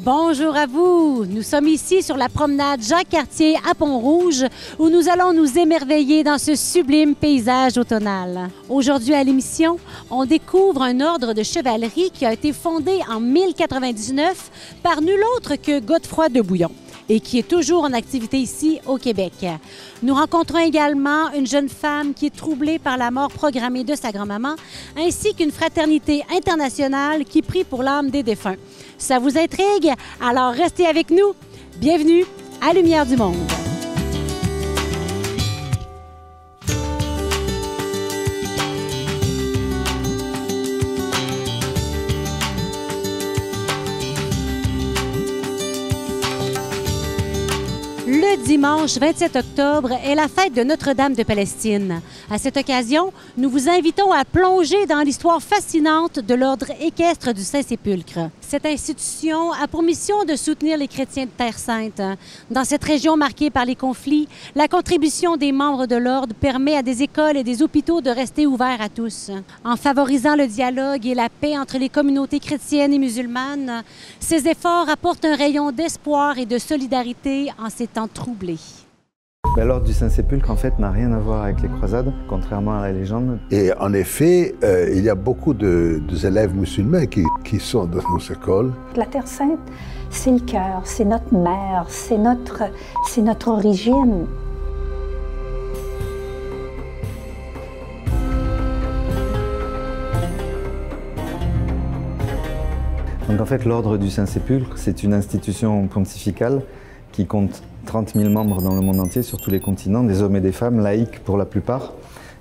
Bonjour à vous. Nous sommes ici sur la promenade Jacques-Cartier à Pont-Rouge où nous allons nous émerveiller dans ce sublime paysage automnal. Aujourd'hui à l'émission, on découvre un ordre de chevalerie qui a été fondé en 1099 par nul autre que Godefroy de Bouillon et qui est toujours en activité ici au Québec. Nous rencontrons également une jeune femme qui est troublée par la mort programmée de sa grand-maman, ainsi qu'une fraternité internationale qui prie pour l'âme des défunts. Ça vous intrigue? Alors restez avec nous. Bienvenue à Lumière du Monde. Le dimanche 27 octobre est la fête de Notre-Dame de Palestine. À cette occasion, nous vous invitons à plonger dans l'histoire fascinante de l'ordre équestre du Saint-Sépulcre. Cette institution a pour mission de soutenir les chrétiens de Terre Sainte. Dans cette région marquée par les conflits, la contribution des membres de l'ordre permet à des écoles et des hôpitaux de rester ouverts à tous. En favorisant le dialogue et la paix entre les communautés chrétiennes et musulmanes, ces efforts apportent un rayon d'espoir et de solidarité en ces temps troublés. L'ordre du Saint-Sépulcre, en fait, n'a rien à voir avec les croisades, contrairement à la légende. Et en effet, il y a beaucoup d'élèves musulmans qui sont dans nos écoles. La Terre Sainte, c'est le cœur, c'est notre mère, c'est notre origine. Donc en fait, l'ordre du Saint-Sépulcre, c'est une institution pontificale qui compte 30 000 membres dans le monde entier, sur tous les continents, des hommes et des femmes, laïcs pour la plupart.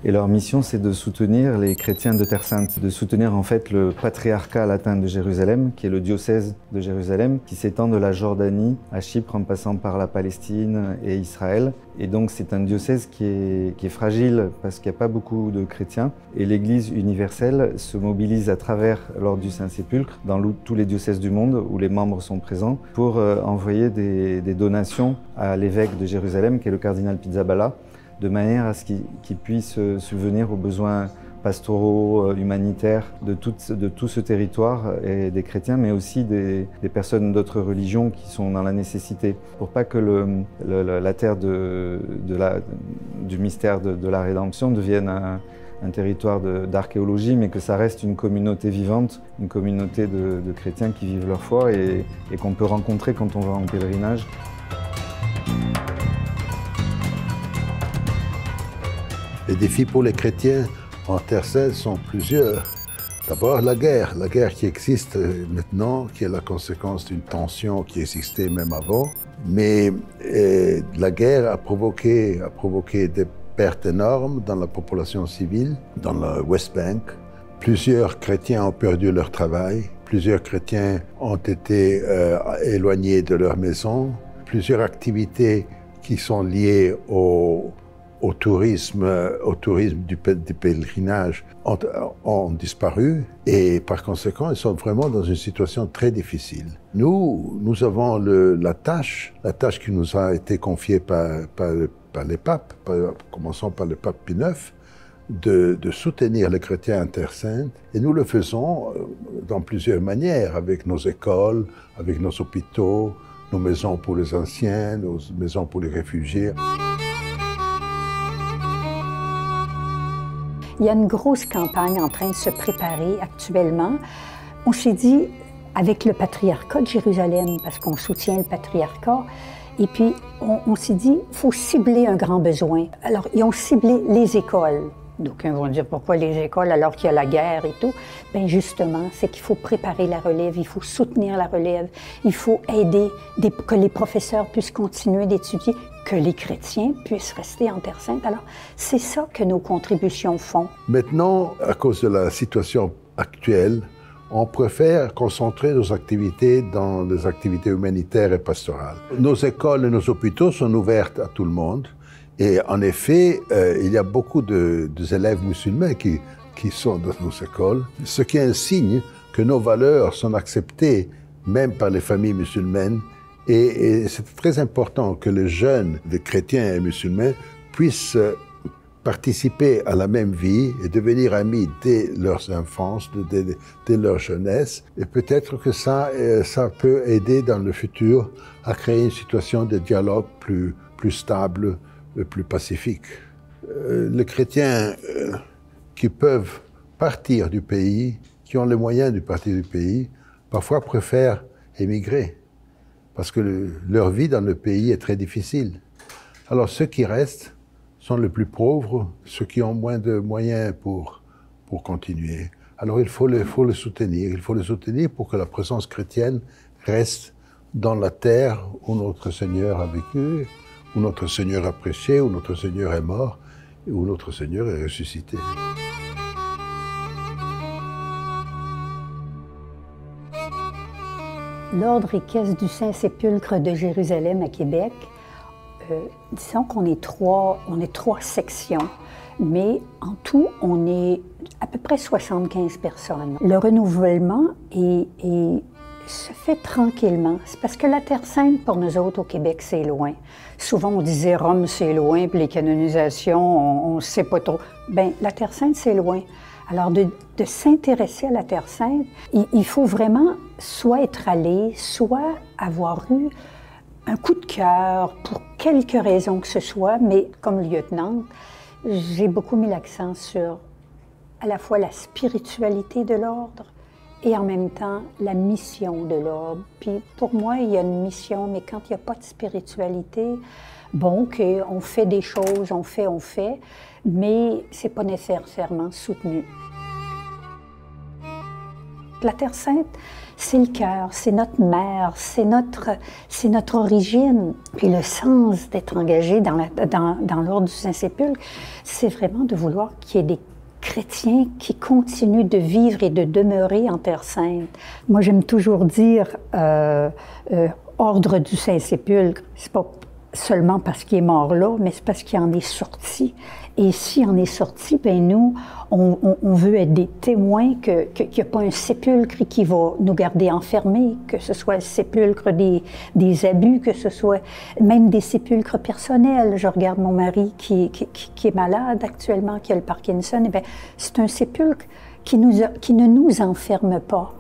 Et leur mission, c'est de soutenir les chrétiens de Terre Sainte, de soutenir en fait le patriarcat latin de Jérusalem, qui est le diocèse de Jérusalem, qui s'étend de la Jordanie à Chypre en passant par la Palestine et Israël. Et donc c'est un diocèse qui est fragile parce qu'il n'y a pas beaucoup de chrétiens. Et l'Église universelle se mobilise à travers l'ordre du Saint-Sépulcre dans tous les diocèses du monde où les membres sont présents pour envoyer des donations à l'évêque de Jérusalem, qui est le cardinal Pizzaballa, de manière à ce qu'il puisse subvenir aux besoins pastoraux, humanitaires de tout ce territoire et des chrétiens, mais aussi des personnes d'autres religions qui sont dans la nécessité, pour pas que la terre du mystère de la rédemption devienne un territoire d'archéologie, mais que ça reste une communauté vivante, une communauté de chrétiens qui vivent leur foi et qu'on peut rencontrer quand on va en pèlerinage. Les défis pour les chrétiens en Terre Sainte sont plusieurs. D'abord, la guerre qui existe maintenant, qui est la conséquence d'une tension qui existait même avant. Mais la guerre a provoqué des pertes énormes dans la population civile, dans la West Bank. Plusieurs chrétiens ont perdu leur travail, plusieurs chrétiens ont été éloignés de leur maison, plusieurs activités qui sont liées au tourisme du pèlerinage ont disparu et par conséquent, ils sont vraiment dans une situation très difficile. Nous avons la tâche qui nous a été confiée par les papes, commençons par le pape Pie IX, de soutenir les chrétiens en Terre Sainte. Et nous le faisons dans plusieurs manières, avec nos écoles, avec nos hôpitaux, nos maisons pour les anciens, nos maisons pour les réfugiés. Il y a une grosse campagne en train de se préparer actuellement. On s'est dit, avec le patriarcat de Jérusalem, parce qu'on soutient le patriarcat, et puis on s'est dit, il faut cibler un grand besoin. Alors, ils ont ciblé les écoles. D'aucuns vont dire, pourquoi les écoles alors qu'il y a la guerre et tout? Bien justement, c'est qu'il faut préparer la relève, il faut soutenir la relève, il faut aider que les professeurs puissent continuer d'étudier, que les chrétiens puissent rester en Terre Sainte. Alors, c'est ça que nos contributions font. Maintenant, à cause de la situation actuelle, on préfère concentrer nos activités dans les activités humanitaires et pastorales. Nos écoles et nos hôpitaux sont ouvertes à tout le monde. Et en effet, il y a beaucoup d'élèves musulmans qui sont dans nos écoles, ce qui est un signe que nos valeurs sont acceptées même par les familles musulmanes. Et c'est très important que les jeunes, les chrétiens et musulmans, puissent participer à la même vie et devenir amis dès leur enfance, dès leur jeunesse. Et peut-être que ça peut aider dans le futur à créer une situation de dialogue plus stable, plus pacifique. Les chrétiens qui peuvent partir du pays, qui ont les moyens de partir du pays, parfois préfèrent émigrer, parce que leur vie dans le pays est très difficile. Alors ceux qui restent sont les plus pauvres, ceux qui ont moins de moyens pour continuer. Alors il faut le soutenir. Il faut le soutenir pour que la présence chrétienne reste dans la terre où notre Seigneur a vécu, où notre Seigneur a prêché, où notre Seigneur est mort, et où notre Seigneur est ressuscité. L'Ordre équestre du Saint-Sépulcre de Jérusalem à Québec, disons qu'on est trois sections, mais en tout, on est à peu près 75 personnes. Le renouvellement se fait tranquillement. C'est parce que la Terre Sainte, pour nous autres, au Québec, c'est loin. Souvent, on disait Rome, c'est loin, puis les canonisations, on ne sait pas trop. Bien, la Terre Sainte, c'est loin. Alors, de s'intéresser à la Terre Sainte, il faut vraiment soit être allé, soit avoir eu un coup de cœur pour quelque raison que ce soit, mais comme lieutenante, j'ai beaucoup mis l'accent sur à la fois la spiritualité de l'ordre et en même temps la mission de l'ordre. Puis pour moi, il y a une mission, mais quand il n'y a pas de spiritualité, bon, OK, on fait des choses, on fait, mais c'est pas nécessairement soutenu. La Terre Sainte, c'est le cœur, c'est notre mère, c'est notre origine. Puis le sens d'être engagé dans l'ordre du Saint-Sépulcre, c'est vraiment de vouloir qu'il y ait des chrétiens qui continuent de vivre et de demeurer en Terre Sainte. Moi, j'aime toujours dire ordre du Saint-Sépulcre. C'est pas seulement parce qu'il est mort là, mais c'est parce qu'il en est sorti. Et s'il en est sorti, ben nous, on veut être des témoins qu'il n'y a pas un sépulcre qui va nous garder enfermés, que ce soit le sépulcre des abus, que ce soit même des sépulcres personnels. Je regarde mon mari qui est malade actuellement, qui a le Parkinson. Et bien, c'est un sépulcre qui ne nous enferme pas.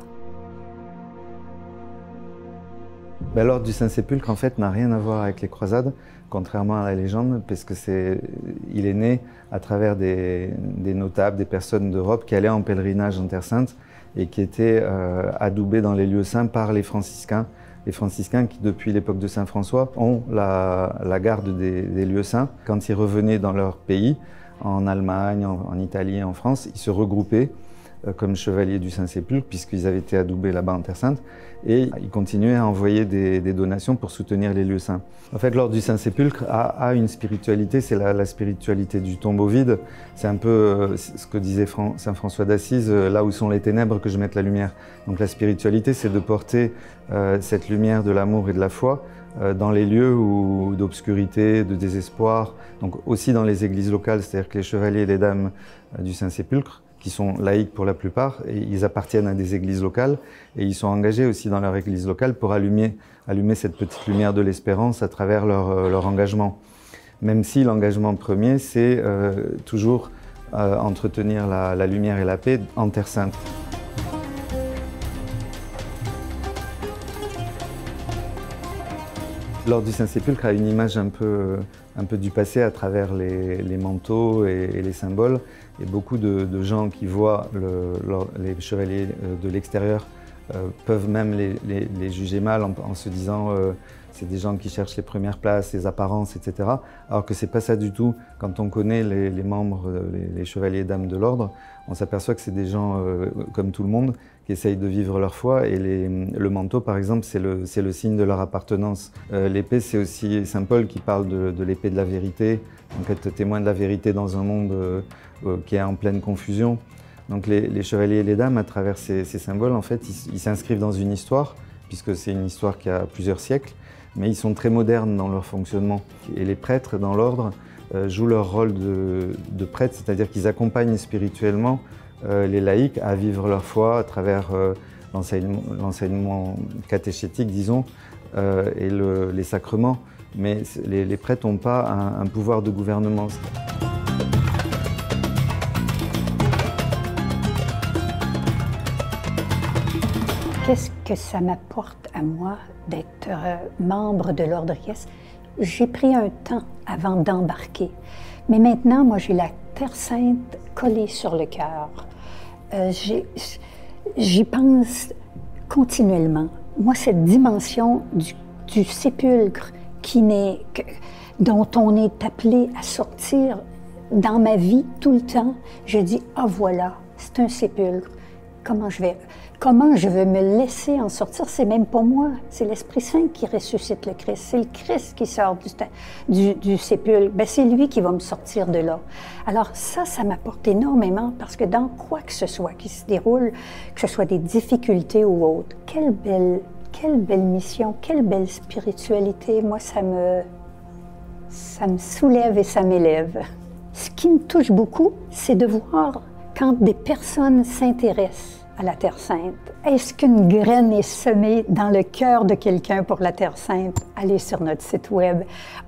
Ben, l'ordre du Saint-Sépulcre, en fait, n'a rien à voir avec les croisades, contrairement à la légende, parce que il est né à travers des notables, des personnes d'Europe qui allaient en pèlerinage en Terre Sainte et qui étaient adoubés dans les lieux saints par les franciscains. Les franciscains qui, depuis l'époque de Saint François, ont la garde des lieux saints. Quand ils revenaient dans leur pays, en Allemagne, en Italie, en France, ils se regroupaient comme chevaliers du Saint-Sépulcre, puisqu'ils avaient été adoubés là-bas en Terre Sainte, et ils continuaient à envoyer des donations pour soutenir les lieux saints. En fait, l'ordre du Saint-Sépulcre a une spiritualité, c'est la spiritualité du tombeau vide. C'est un peu ce que disait Saint François d'Assise, là où sont les ténèbres que je mette la lumière. Donc la spiritualité, c'est de porter cette lumière de l'amour et de la foi dans les lieux d'obscurité, de désespoir, donc aussi dans les églises locales, c'est-à-dire que les chevaliers et les dames du Saint-Sépulcre, qui sont laïcs pour la plupart, et ils appartiennent à des églises locales, et ils sont engagés aussi dans leur église locale pour allumer cette petite lumière de l'espérance à travers leur engagement. Même si l'engagement premier, c'est toujours entretenir la lumière et la paix en Terre Sainte. L'ordre du Saint-Sépulcre a une image un peu du passé à travers les manteaux et les symboles. Et beaucoup de gens qui voient les chevaliers de l'extérieur peuvent même les juger mal en se disant c'est des gens qui cherchent les premières places, les apparences, etc. Alors que c'est pas ça du tout. Quand on connaît les membres, les chevaliers et dames de l'ordre, on s'aperçoit que c'est des gens comme tout le monde qui essayent de vivre leur foi. Et le manteau, par exemple, c'est le signe de leur appartenance. L'épée, c'est aussi Saint Paul qui parle de l'épée de la vérité, donc être témoin de la vérité dans un monde qui est en pleine confusion. Donc les chevaliers et les dames, à travers ces symboles, en fait, ils s'inscrivent dans une histoire, puisque c'est une histoire qui a plusieurs siècles, mais ils sont très modernes dans leur fonctionnement. Et les prêtres dans l'ordre jouent leur rôle de prêtres, c'est-à-dire qu'ils accompagnent spirituellement les laïcs à vivre leur foi à travers l'enseignement catéchétique, disons, et les sacrements. Mais les prêtres n'ont pas un pouvoir de gouvernement. Qu'est-ce que ça m'apporte à moi d'être membre de l'Ordre équestre? J'ai pris un temps avant d'embarquer. Mais maintenant, moi, j'ai la Terre Sainte collée sur le cœur. J'y pense continuellement. Moi, cette dimension du sépulcre dont on est appelé à sortir dans ma vie tout le temps, je dis, ah voilà, c'est un sépulcre. Comment je vais me laisser en sortir? C'est même pas moi, c'est l'Esprit Saint qui ressuscite le Christ. C'est le Christ qui sort du sépulcre. Ben, c'est lui qui va me sortir de là. Alors ça m'apporte énormément parce que dans quoi que ce soit qui se déroule, que ce soit des difficultés ou autres, quelle belle mission, quelle belle spiritualité. Moi, ça me soulève et ça m'élève. Ce qui me touche beaucoup, c'est de voir quand des personnes s'intéressent à la Terre Sainte. Est-ce qu'une graine est semée dans le cœur de quelqu'un pour la Terre Sainte? Allez sur notre site web,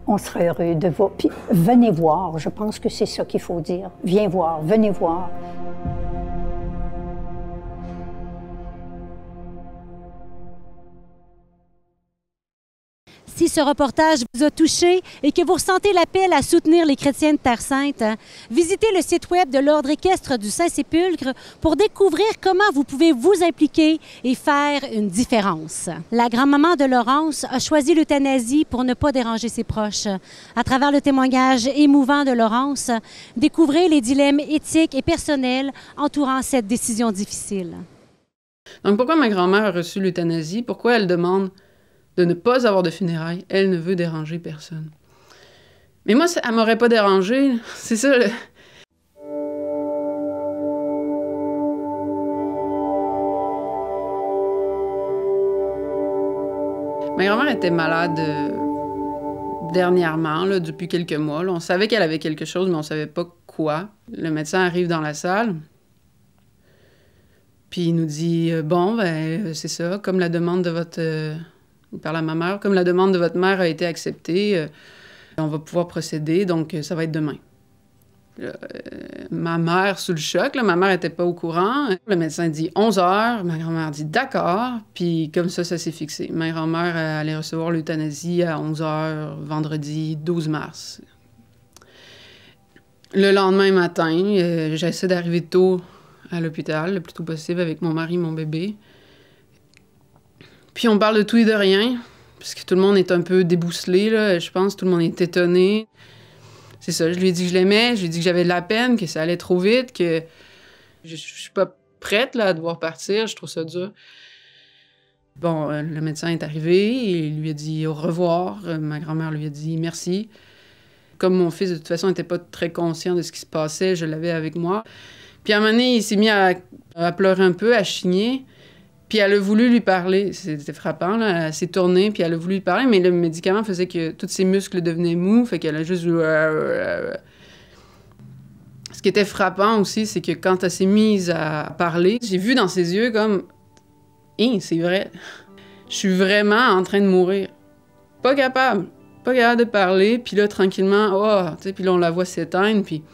on sera heureux de voir. Puis venez voir, je pense que c'est ça qu'il faut dire. Viens voir, venez voir. Si ce reportage vous a touché et que vous ressentez l'appel à soutenir les chrétiens de Terre Sainte, visitez le site web de l'Ordre équestre du Saint-Sépulcre pour découvrir comment vous pouvez vous impliquer et faire une différence. La grand-maman de Laurence a choisi l'euthanasie pour ne pas déranger ses proches. À travers le témoignage émouvant de Laurence, découvrez les dilemmes éthiques et personnels entourant cette décision difficile. Donc pourquoi ma grand-mère a reçu l'euthanasie? Pourquoi elle demande de ne pas avoir de funérailles? Elle ne veut déranger personne. Mais moi, elle m'aurait pas dérangé. C'est ça. Ma grand-mère était malade dernièrement, là, depuis quelques mois. Là. On savait qu'elle avait quelque chose, mais on savait pas quoi. Le médecin arrive dans la salle. Puis il nous dit « Bon, ben c'est ça, comme la demande de votre... Il parle à ma mère. Comme la demande de votre mère a été acceptée, on va pouvoir procéder, donc ça va être demain. Ma mère, sous le choc, là, ma mère n'était pas au courant. Le médecin dit 11 heures. Ma grand-mère dit d'accord. Puis comme ça s'est fixé. Ma grand-mère allait recevoir l'euthanasie à 11 heures, vendredi 12 mars. Le lendemain matin, j'essaie d'arriver tôt à l'hôpital, le plus tôt possible, avec mon mari et mon bébé. Puis on parle de tout et de rien, parce que tout le monde est un peu débousselé, là, je pense, tout le monde est étonné. C'est ça, je lui ai dit que je l'aimais, je lui ai dit que j'avais de la peine, que ça allait trop vite, que je suis pas prête là, à devoir partir, je trouve ça dur. Bon, le médecin est arrivé, il lui a dit au revoir, ma grand-mère lui a dit merci. Comme mon fils, de toute façon, n'était pas très conscient de ce qui se passait, je l'avais avec moi. Puis à un moment donné, il s'est mis à pleurer un peu, à chigner. Puis elle a voulu lui parler, c'était frappant, là. Elle s'est tournée, puis elle a voulu lui parler, mais le médicament faisait que tous ses muscles devenaient mous, fait qu'elle a juste... Ce qui était frappant aussi, c'est que quand elle s'est mise à parler, j'ai vu dans ses yeux comme... Hey, c'est vrai, je suis vraiment en train de mourir. Pas capable de parler, puis là, tranquillement, tu sais, puis là, on la voit s'éteindre, puis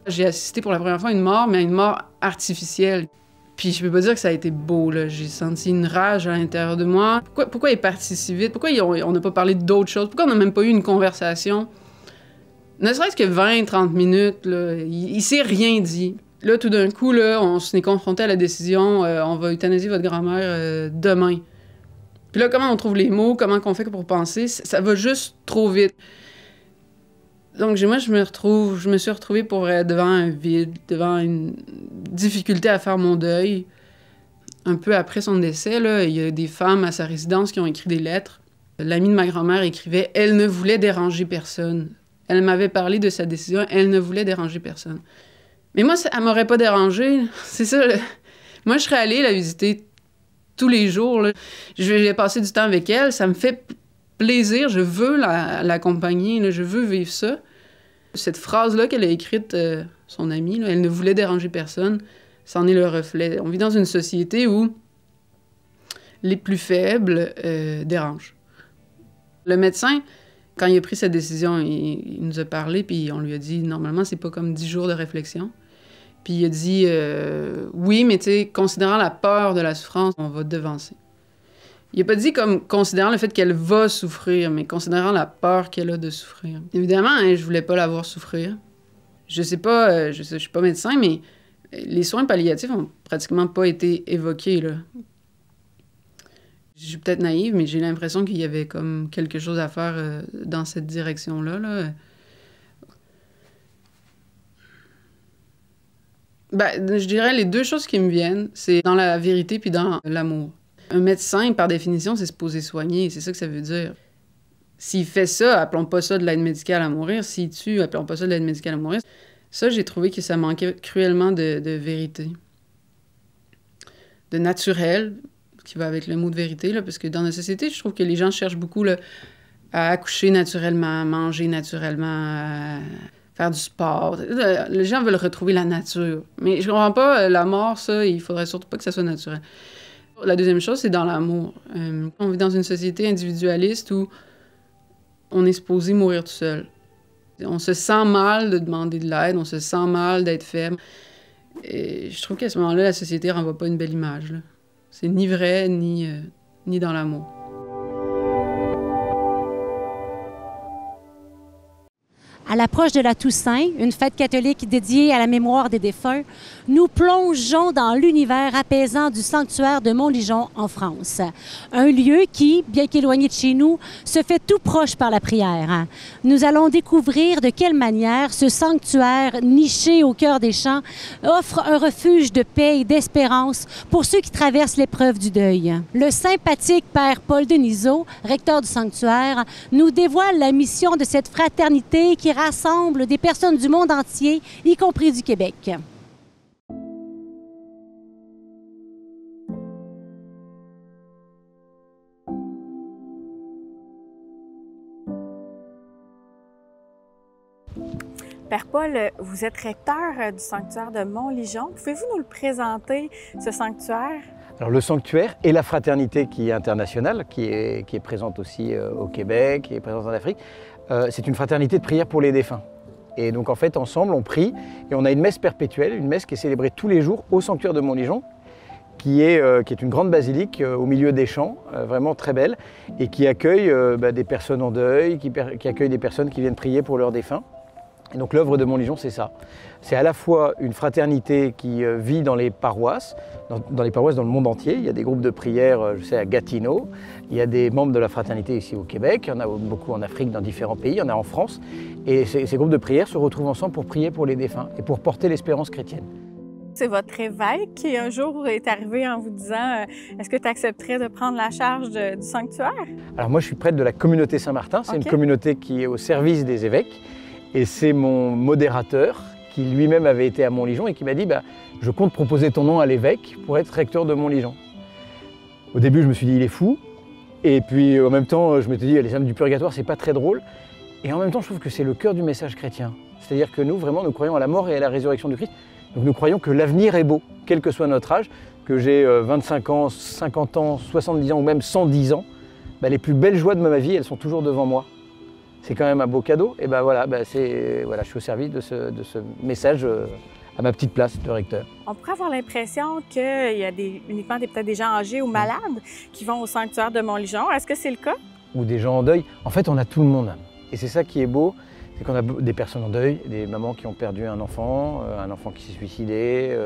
j'ai assisté pour la première fois à une mort, mais à une mort artificielle. Puis je peux pas dire que ça a été beau, là. J'ai senti une rage à l'intérieur de moi. Pourquoi il est parti si vite? Pourquoi on n'a pas parlé d'autres choses? Pourquoi on n'a même pas eu une conversation? Ne serait-ce que 20-30 minutes, là, il s'est rien dit. Là, tout d'un coup, là, on s'est confronté à la décision, on va euthanasier votre grand-mère demain. Puis là, comment on trouve les mots? Comment on fait pour penser? Ça va juste trop vite. Donc, moi, je me suis retrouvée pour vrai devant un vide, devant une difficulté à faire mon deuil. Un peu après son décès, là, il y a des femmes à sa résidence qui ont écrit des lettres. L'amie de ma grand-mère écrivait « Elle ne voulait déranger personne. Elle m'avait parlé de sa décision, elle ne voulait déranger personne. » Mais moi, elle m'aurait pas dérangée. C'est ça. Moi, je serais allée la visiter tous les jours. Là. Je vais passer du temps avec elle. Ça me fait plaisir, je veux l'accompagner, là, je veux vivre ça. Cette phrase-là qu'elle a écrite, son amie, là, elle ne voulait déranger personne, c'en est le reflet. On vit dans une société où les plus faibles dérangent. Le médecin, quand il a pris sa décision, il nous a parlé, puis on lui a dit, normalement, c'est pas comme 10 jours de réflexion. Puis il a dit, oui, mais tu sais, considérant la peur de la souffrance, on va devancer. Il n'a pas dit comme considérant le fait qu'elle va souffrir, mais considérant la peur qu'elle a de souffrir. Évidemment, hein, je voulais pas la voir souffrir. Je sais pas, je suis pas médecin, mais les soins palliatifs ont pratiquement pas été évoqués, là. Je suis peut-être naïve, mais j'ai l'impression qu'il y avait comme quelque chose à faire dans cette direction-là, là. Ben, je dirais les deux choses qui me viennent, c'est dans la vérité puis dans l'amour. Un médecin, par définition, c'est supposé soigner, c'est ça que ça veut dire. S'il fait ça, appelons pas ça de l'aide médicale à mourir. S'il tue, appelons pas ça de l'aide médicale à mourir. Ça, j'ai trouvé que ça manquait cruellement de vérité. De naturel, qui va avec le mot de vérité, là, parce que dans notre société, je trouve que les gens cherchent beaucoup là, à accoucher naturellement, à manger naturellement, à faire du sport. Les gens veulent retrouver la nature. Mais je comprends pas, la mort, ça, il faudrait surtout pas que ça soit naturel. La deuxième chose, c'est dans l'amour. On vit dans une société individualiste où on est supposé mourir tout seul. On se sent mal de demander de l'aide, on se sent mal d'être faible. Et je trouve qu'à ce moment-là, la société renvoie pas une belle image, là. C'est ni vrai, ni dans l'amour. À l'approche de la Toussaint, une fête catholique dédiée à la mémoire des défunts, nous plongeons dans l'univers apaisant du sanctuaire de Montligeon en France. Un lieu qui, bien qu'éloigné de chez nous, se fait tout proche par la prière. Nous allons découvrir de quelle manière ce sanctuaire niché au cœur des champs offre un refuge de paix et d'espérance pour ceux qui traversent l'épreuve du deuil. Le sympathique père Paul Denisot, recteur du sanctuaire, nous dévoile la mission de cette fraternité qui rassemble des personnes du monde entier, y compris du Québec. Père Paul, vous êtes recteur du sanctuaire de Montligeon. Pouvez-vous nous le présenter, ce sanctuaire? Alors, le sanctuaire et la fraternité qui est internationale, qui est présente aussi au Québec, qui est présente en Afrique, c'est une fraternité de prière pour les défunts. Et donc en fait, ensemble, on prie et on a une messe perpétuelle, une messe qui est célébrée tous les jours au sanctuaire de Montligeon, qui est une grande basilique au milieu des champs, vraiment très belle, et qui accueille des personnes en deuil, qui accueille des personnes qui viennent prier pour leurs défunts. Et donc l'œuvre de Montligeon, c'est ça. C'est à la fois une fraternité qui vit dans les paroisses, dans le monde entier. Il y a des groupes de prière, je sais, à Gatineau. Il y a des membres de la fraternité ici au Québec. Il y en a beaucoup en Afrique, dans différents pays. Il y en a en France. Et ces groupes de prière se retrouvent ensemble pour prier pour les défunts et pour porter l'espérance chrétienne. C'est votre évêque qui un jour est arrivé en vous disant est-ce que tu accepterais de prendre la charge du sanctuaire? Alors moi, je suis prêtre de la communauté Saint-Martin. C'est une communauté qui est au service des évêques. Et c'est mon modérateur qui lui-même avait été à Montligeon et qui m'a dit je compte proposer ton nom à l'évêque pour être recteur de Montligeon. Au début, je me suis dit il est fou. Et puis en même temps, je m'étais dit les âmes du purgatoire, c'est pas très drôle. Et en même temps, je trouve que c'est le cœur du message chrétien. C'est-à-dire que nous, vraiment, nous croyons à la mort et à la résurrection du Christ. Donc nous croyons que l'avenir est beau, quel que soit notre âge, que j'ai 25 ans, 50 ans, 70 ans ou même 110 ans. Les plus belles joies de ma vie, elles sont toujours devant moi. C'est quand même un beau cadeau. Et je suis au service de ce message à ma petite place de recteur. On pourrait avoir l'impression qu'il y a uniquement peut-être des gens âgés ou malades qui vont au sanctuaire de Montligeon. Est-ce que c'est le cas? Ou des gens en deuil. En fait, on a tout le monde. Et c'est ça qui est beau, c'est qu'on a des personnes en deuil, des mamans qui ont perdu un enfant qui s'est suicidé,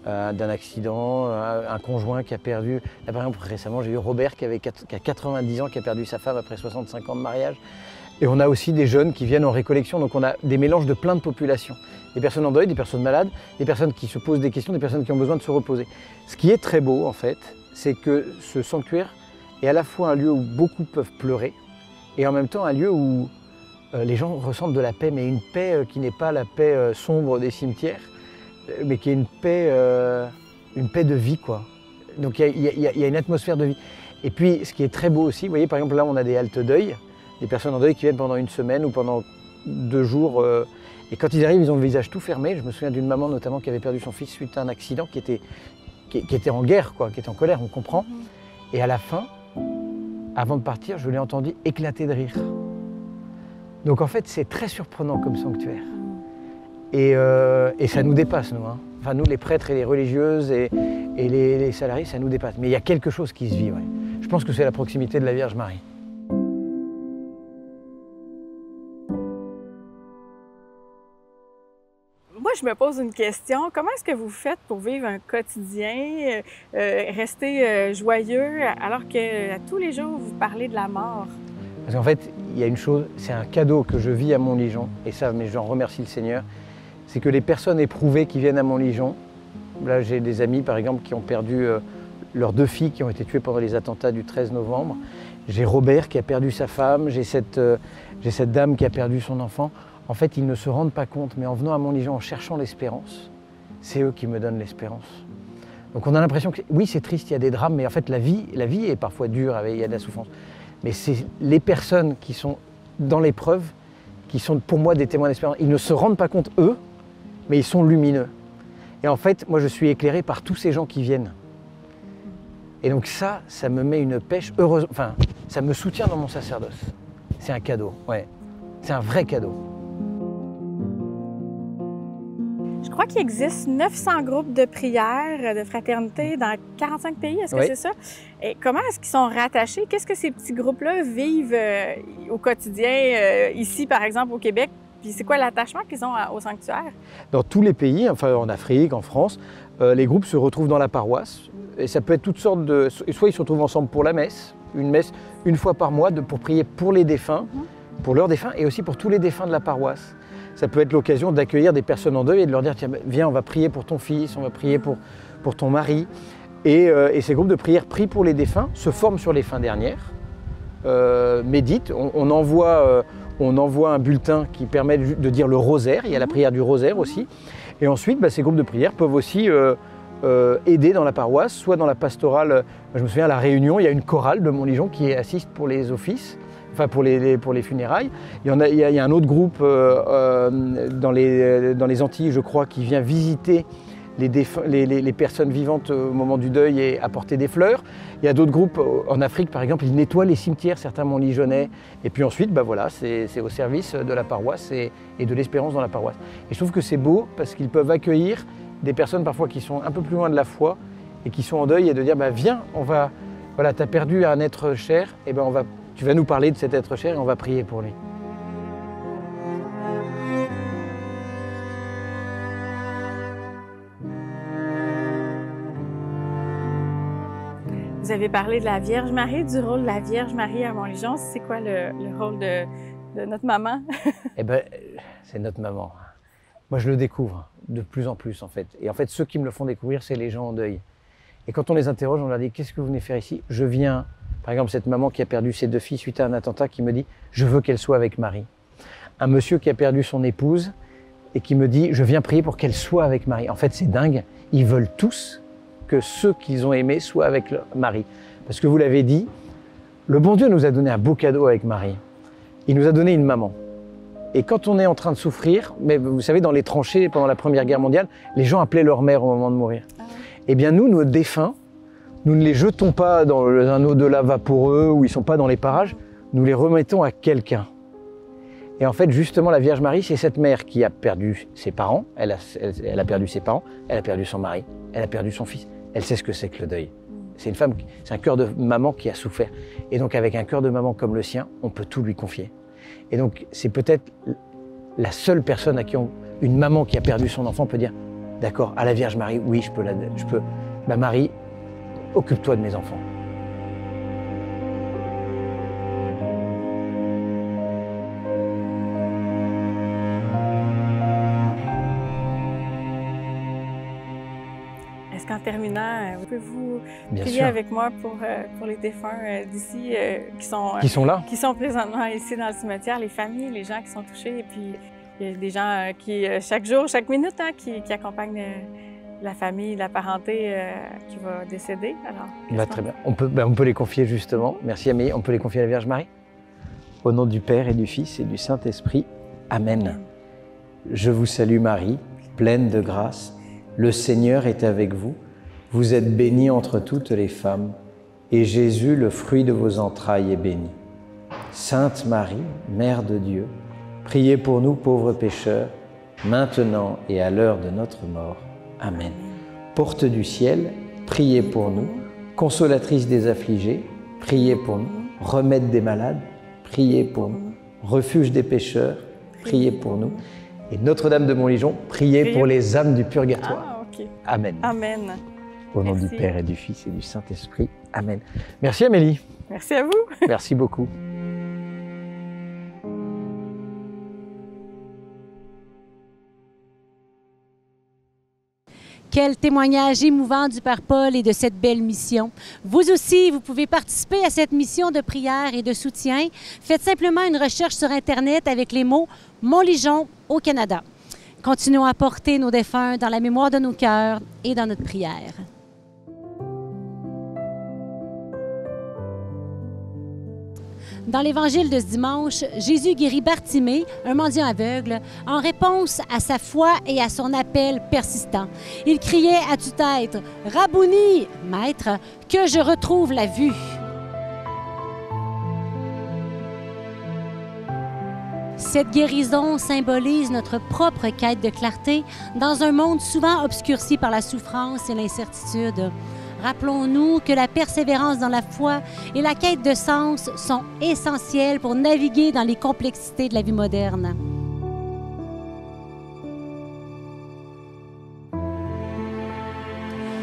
d'un accident, un conjoint qui a perdu... Là, par exemple, récemment, j'ai eu Robert qui a 90 ans, qui a perdu sa femme après 65 ans de mariage. Et on a aussi des jeunes qui viennent en récollection, donc on a des mélanges de plein de populations. Des personnes en deuil, des personnes malades, des personnes qui se posent des questions, des personnes qui ont besoin de se reposer. Ce qui est très beau, en fait, c'est que ce sanctuaire est à la fois un lieu où beaucoup peuvent pleurer, et en même temps un lieu où les gens ressentent de la paix, mais une paix qui n'est pas la paix sombre des cimetières, mais qui est une paix de vie, quoi. Donc il y a une atmosphère de vie. Et puis, ce qui est très beau aussi, vous voyez, par exemple, là, on a des haltes deuil, des personnes en deuil qui viennent pendant une semaine ou pendant 2 jours. Et quand ils arrivent, ils ont le visage tout fermé. Je me souviens d'une maman notamment qui avait perdu son fils suite à un accident, qui était en guerre, quoi, qui était en colère, on comprend. Et à la fin, avant de partir, je l'ai entendu éclater de rire. Donc en fait, c'est très surprenant comme sanctuaire. Et ça nous dépasse, nous. Hein. Enfin, nous, les prêtres et les religieuses et les salariés, ça nous dépasse. Mais il y a quelque chose qui se vit, ouais. Je pense que c'est la proximité de la Vierge Marie. Moi, je me pose une question. Comment est-ce que vous faites pour vivre un quotidien, rester joyeux, alors que tous les jours, vous parlez de la mort? Parce qu'en fait, il y a une chose, c'est un cadeau que je vis à Montligeon, et ça, mais j'en remercie le Seigneur, c'est que les personnes éprouvées qui viennent à Montligeon, là j'ai des amis par exemple qui ont perdu leurs 2 filles qui ont été tuées pendant les attentats du 13 novembre, j'ai Robert qui a perdu sa femme, j'ai cette dame qui a perdu son enfant. En fait, ils ne se rendent pas compte, mais en venant à Montligeon, en cherchant l'espérance, c'est eux qui me donnent l'espérance. Donc on a l'impression que, oui, c'est triste, il y a des drames, mais en fait, la vie est parfois dure, il y a de la souffrance. Mais c'est les personnes qui sont dans l'épreuve, qui sont pour moi des témoins d'espérance. Ils ne se rendent pas compte, eux, mais ils sont lumineux. Et en fait, moi, je suis éclairé par tous ces gens qui viennent. Et donc ça me met une pêche heureuse, enfin, ça me soutient dans mon sacerdoce. C'est un cadeau, ouais. C'est un vrai cadeau. Je crois qu'il existe 900 groupes de prière, de fraternité dans 45 pays, est-ce que c'est ça? Et comment est-ce qu'ils sont rattachés? Qu'est-ce que ces petits groupes-là vivent au quotidien, ici par exemple au Québec? Puis c'est quoi l'attachement qu'ils ont au sanctuaire? Dans tous les pays, enfin en Afrique, en France, les groupes se retrouvent dans la paroisse. Et ça peut être toutes sortes de... Soit ils se retrouvent ensemble pour la messe une fois par mois pour prier pour les défunts, pour leurs défunts et aussi pour tous les défunts de la paroisse. Ça peut être l'occasion d'accueillir des personnes en deuil et de leur dire tiens, viens, on va prier pour ton fils, on va prier pour ton mari. Et ces groupes de prière prient pour les défunts, se forment sur les fins dernières, méditent. On envoie un bulletin qui permet de dire le rosaire, il y a la prière du rosaire aussi. Et ensuite, ces groupes de prière peuvent aussi aider dans la paroisse, soit dans la pastorale. Je me souviens à la Réunion, il y a une chorale de Montligeon qui assiste pour les offices. Enfin pour les funérailles. Il y a un autre groupe dans les Antilles, je crois, qui vient visiter les personnes vivantes au moment du deuil et apporter des fleurs. Il y a d'autres groupes en Afrique, par exemple, ils nettoient les cimetières, certains Montligionais. Et puis ensuite, voilà, c'est au service de la paroisse et de l'espérance dans la paroisse. Et je trouve que c'est beau parce qu'ils peuvent accueillir des personnes parfois qui sont un peu plus loin de la foi et qui sont en deuil et de dire viens, voilà, tu as perdu un être cher, et tu vas nous parler de cet être cher et on va prier pour lui. Vous avez parlé de la Vierge Marie, du rôle de la Vierge Marie à Montligeon. C'est quoi le rôle de notre maman? C'est notre maman. Moi, je le découvre de plus en plus, en fait. Et en fait, ceux qui me le font découvrir, c'est les gens en deuil. Et quand on les interroge, on leur dit « Qu'est-ce que vous venez faire ici ?» Je viens... Par exemple, cette maman qui a perdu ses 2 filles suite à un attentat qui me dit « Je veux qu'elle soit avec Marie ». Un monsieur qui a perdu son épouse et qui me dit « Je viens prier pour qu'elle soit avec Marie ». En fait, c'est dingue. Ils veulent tous que ceux qu'ils ont aimés soient avec Marie. Parce que vous l'avez dit, le bon Dieu nous a donné un beau cadeau avec Marie. Il nous a donné une maman. Et quand on est en train de souffrir, mais vous savez, dans les tranchées pendant la Première Guerre mondiale, les gens appelaient leur mère au moment de mourir. Eh bien, nous, nos défunts, nous ne les jetons pas dans un au-delà vaporeux où ils ne sont pas dans les parages, nous les remettons à quelqu'un. Et en fait, justement, la Vierge Marie, c'est cette mère qui a perdu ses parents, elle a perdu ses parents, elle a perdu son mari, elle a perdu son fils, elle sait ce que c'est que le deuil. C'est une femme, c'est un cœur de maman qui a souffert. Et donc, avec un cœur de maman comme le sien, on peut tout lui confier. Et donc, c'est peut-être la seule personne à qui une maman qui a perdu son enfant peut dire « D'accord, à la Vierge Marie, oui, je peux. Marie, occupe-toi de mes enfants. » Est-ce qu'en terminant, pouvez-vous Bien prier sûr. avec moi pour les défunts d'ici Qui sont là? Qui sont présentement ici dans le cimetière, les familles, les gens qui sont touchés, et puis il y a des gens qui, chaque jour, chaque minute, qui accompagnent la famille, la parenté qui va décéder. Alors, Très bien. On peut les confier justement. Merci Amélie. On peut les confier à la Vierge Marie. Au nom du Père et du Fils et du Saint-Esprit. Amen. Je vous salue Marie, pleine de grâce. Le Seigneur est avec vous. Vous êtes bénie entre toutes les femmes, et Jésus, le fruit de vos entrailles, est béni. Sainte Marie, Mère de Dieu, priez pour nous pauvres pécheurs, maintenant et à l'heure de notre mort. Amen. Porte du ciel, priez pour nous. Consolatrice des affligés, priez pour nous. Remède des malades, priez pour nous. Refuge des pécheurs, priez pour nous. Et Notre-Dame de Montligeon, priez pour les âmes du purgatoire. Ah, OK. Amen. Amen. Au nom Merci. du Père et du Fils et du Saint-Esprit. Amen. Merci Amélie. Merci à vous. Merci beaucoup. Quel témoignage émouvant du Père Paul et de cette belle mission. Vous aussi, vous pouvez participer à cette mission de prière et de soutien. Faites simplement une recherche sur Internet avec les mots « Montligeon au Canada ». Continuons à porter nos défunts dans la mémoire de nos cœurs et dans notre prière. Dans l'Évangile de ce dimanche, Jésus guérit Bartimée, un mendiant aveugle, en réponse à sa foi et à son appel persistant. Il criait à tue-tête « Rabouni, Maître, que je retrouve la vue !» Cette guérison symbolise notre propre quête de clarté dans un monde souvent obscurci par la souffrance et l'incertitude. Rappelons-nous que la persévérance dans la foi et la quête de sens sont essentielles pour naviguer dans les complexités de la vie moderne.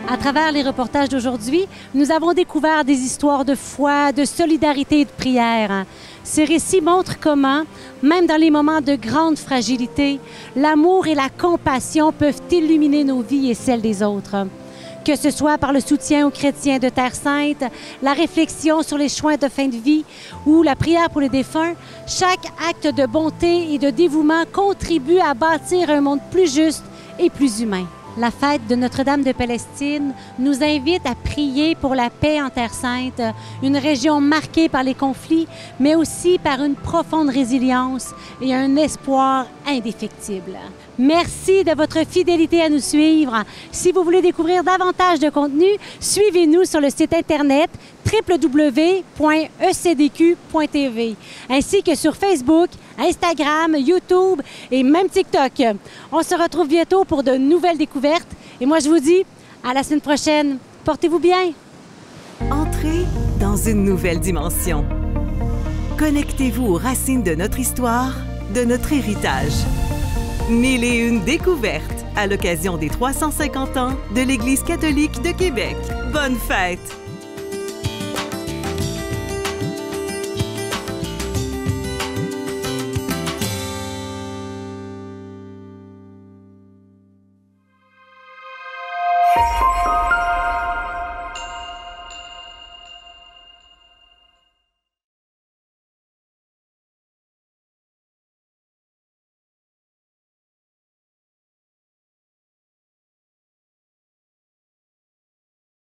À travers les reportages d'aujourd'hui, nous avons découvert des histoires de foi, de solidarité et de prière. Ces récits montrent comment, même dans les moments de grande fragilité, l'amour et la compassion peuvent illuminer nos vies et celles des autres. Que ce soit par le soutien aux chrétiens de Terre Sainte, la réflexion sur les choix de fin de vie ou la prière pour les défunts, chaque acte de bonté et de dévouement contribue à bâtir un monde plus juste et plus humain. La fête de Notre-Dame de Palestine nous invite à prier pour la paix en Terre Sainte, une région marquée par les conflits, mais aussi par une profonde résilience et un espoir indéfectible. Merci de votre fidélité à nous suivre. Si vous voulez découvrir davantage de contenu, suivez-nous sur le site Internet www.ecdq.tv, ainsi que sur Facebook, Instagram, YouTube et même TikTok. On se retrouve bientôt pour de nouvelles découvertes. Et moi, je vous dis à la semaine prochaine. Portez-vous bien. Entrez dans une nouvelle dimension. Connectez-vous aux racines de notre histoire, de notre héritage. 1001 découvertes à l'occasion des 350 ans de l'Église catholique de Québec. Bonne fête!